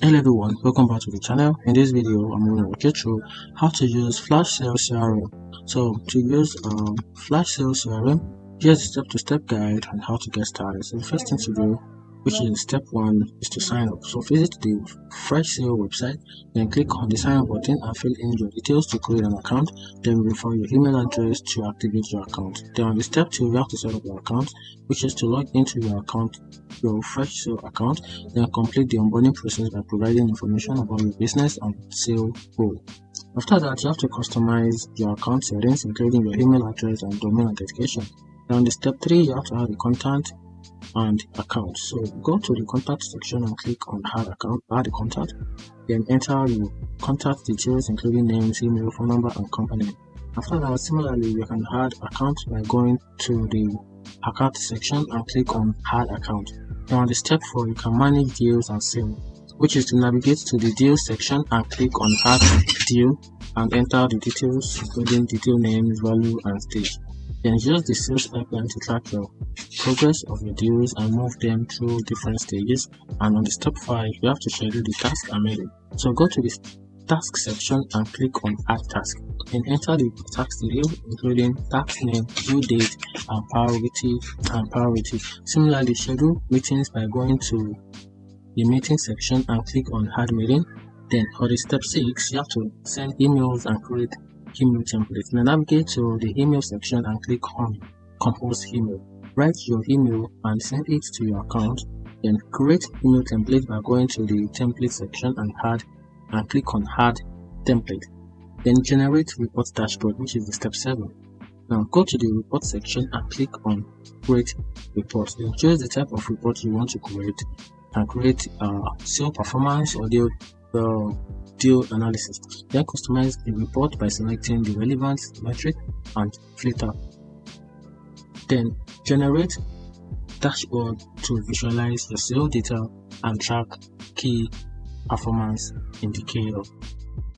Hello everyone, welcome back to the channel. In this video, I'm going to walk you through how to use Freshsales CRM. So to use Freshsales CRM, here's a step-to-step guide on how to get started. So the first thing to do, which is step 1, is to sign up. So visit the Freshsales website, then click on the sign up button and fill in your details to create an account. Then verify your email address to activate your account. Then on the step 2, you have to set up your account, which is to log into your account, your Freshsales account, then complete the onboarding process by providing information about your business and sale goal. After that, you have to customize your account settings, including your email address and domain authentication. Then on the step 3, you have to add a contact and account. So go to the contact section and click on add a contact. Then enter your contact details, including names, email, phone number, and company. After that, similarly, you can add account by going to the account section and click on add account. Now on the step 4, you can manage deals and sales, which is to navigate to the deal section and click on add deal and enter the details, including detail names, value, and stage. Then use the sales pipeline to track your progress of your deals and move them through different stages. And on the step 5, you have to schedule the task and meeting. So go to the task section and click on add task. Then enter the task detail, including task name, due date, and priority. Similarly, schedule meetings by going to the meeting section and click on add meeting. Then for the step 6, you have to send emails and create email templates. Now navigate to the email section and click on compose email. Write your email and send it to your account. Then create email template by going to the template section and click on add template. Then generate report dashboard, which is the step 7. Now go to the report section and click on create report. Then choose the type of report you want to create and create sale performance or deal analysis. Then customize the report by selecting the relevant metric and filter. Then generate dashboard to visualize your sale data and track key performance indicators.